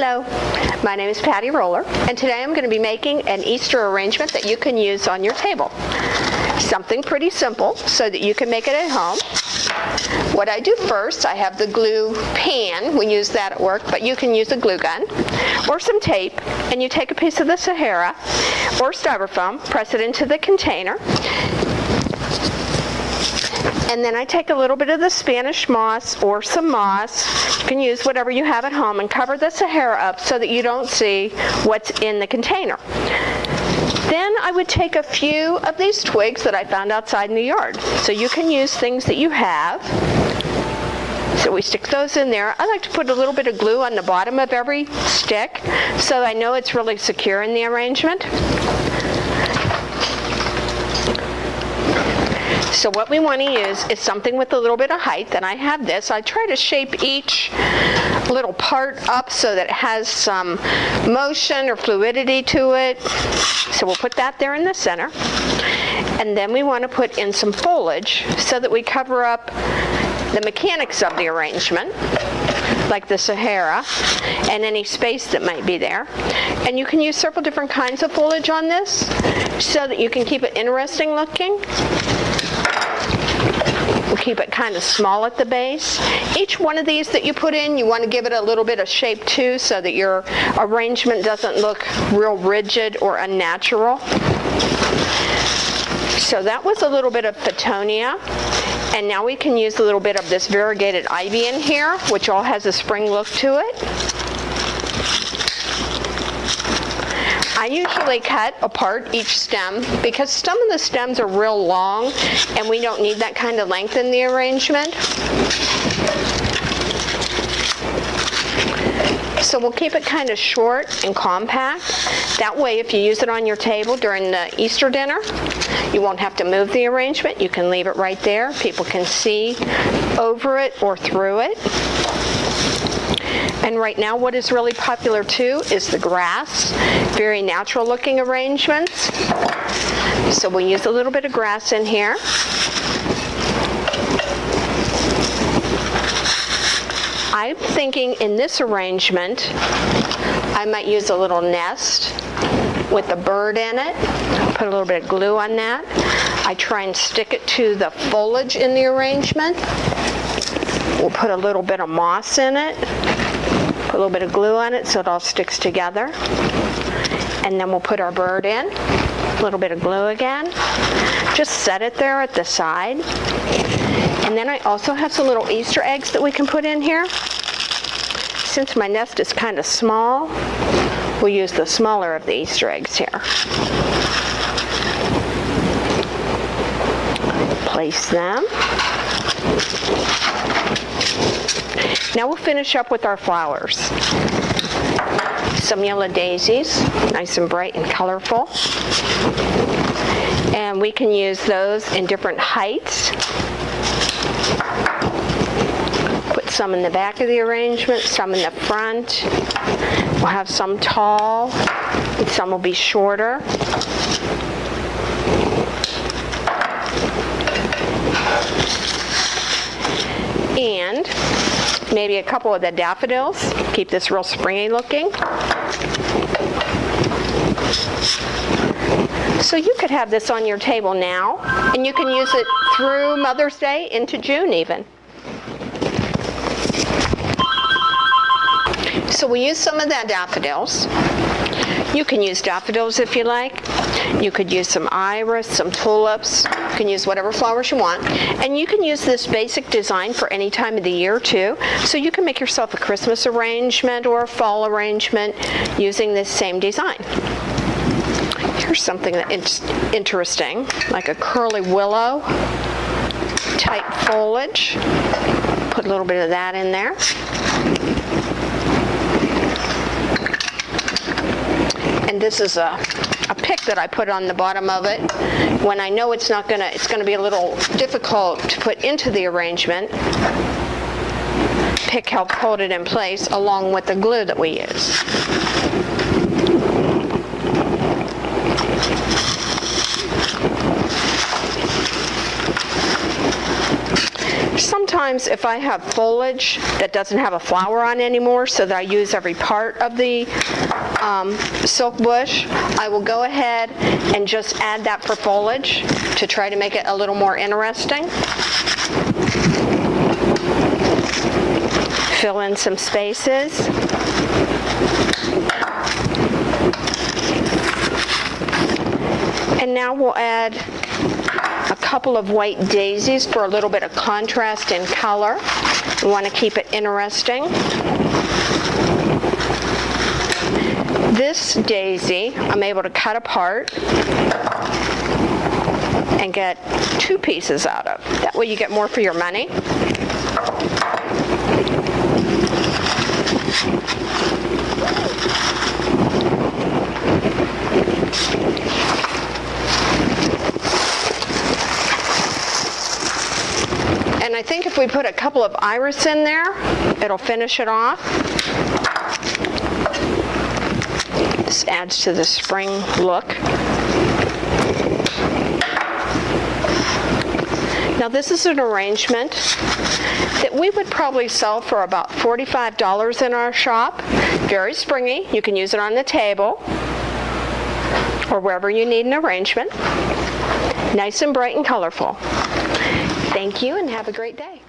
Hello, my name is Patty Roller, and today I'm going to be making an Easter arrangement that you can use on your table. Something pretty simple so that you can make it at home. What I do first, I have the glue pan. We use that at work, but you can use a glue gun or some tape, and you take a piece of the Sahara or styrofoam, press it into the container, and then I take a little bit of the Spanish moss or some moss. You can use whatever you have at home and cover the Sahara up so that you don't see what's in the container. Then I would take a few of these twigs that I found outside in the yard. So you can use things that you have. So we stick those in there. I like to put a little bit of glue on the bottom of every stick so I know it's really secure in the arrangement. So what we want to use is something with a little bit of height, and I have this. I try to shape each little part up so that it has some motion or fluidity to it. So we'll put that there in the center. And then we want to put in some foliage so that we cover up the mechanics of the arrangement, like the Sahara, and any space that might be there. And you can use several different kinds of foliage on this so that you can keep it interesting looking. We'll keep it kind of small at the base. Each one of these that you put in, you want to give it a little bit of shape too so that your arrangement doesn't look real rigid or unnatural. So that was a little bit of Fittonia. And now we can use a little bit of this variegated ivy in here, which all has a spring look to it. I usually cut apart each stem because some of the stems are real long and we don't need that kind of length in the arrangement. So we'll keep it kind of short and compact. That way if you use it on your table during the Easter dinner, you won't have to move the arrangement. You can leave it right there. People can see over it or through it. And right now what is really popular too is the grass. Very natural looking arrangements. So we'll use a little bit of grass in here. I'm thinking in this arrangement I might use a little nest with a bird in it. Put a little bit of glue on that. I try and stick it to the foliage in the arrangement. We'll put a little bit of moss in it. Put a little bit of glue on it so it all sticks together. And then we'll put our bird in. A little bit of glue again. Just set it there at the side. And then I also have some little Easter eggs that we can put in here. Since my nest is kind of small, we'll use the smaller of the Easter eggs here. Place them. Now we'll finish up with our flowers. Some yellow daisies, nice and bright and colorful. And we can use those in different heights. Put some in the back of the arrangement, some in the front. We'll have some tall, and some will be shorter. And maybe a couple of the daffodils. Keep this real springy looking. So you could have this on your table now, and you can use it through Mother's Day into June even. So we use some of the daffodils. You can use daffodils if you like. You could use some iris, some tulips. You can use whatever flowers you want. And you can use this basic design for any time of the year too. So you can make yourself a Christmas arrangement or a fall arrangement using this same design. Here's something that's interesting, like a curly willow type foliage. Put a little bit of that in there. And this is a pick that I put on the bottom of it when I know it's going to be a little difficult to put into the arrangement. Pick helps hold it in place along with the glue that we use. sometimes if I have foliage that doesn't have a flower on anymore, so that I use every part of the silk bush, I will go ahead and just add that for foliage to try to make it a little more interesting. Fill in some spaces. And now we'll add a couple of white daisies for a little bit of contrast in color. We want to keep it interesting. This daisy, I'm able to cut apart and get 2 pieces out of. That way you get more for your money. And I think if we put a couple of iris in there, it'll finish it off. This adds to the spring look. Now this is an arrangement that we would probably sell for about $45 in our shop. Very springy. You can use it on the table or wherever you need an arrangement. Nice and bright and colorful. Thank you and have a great day.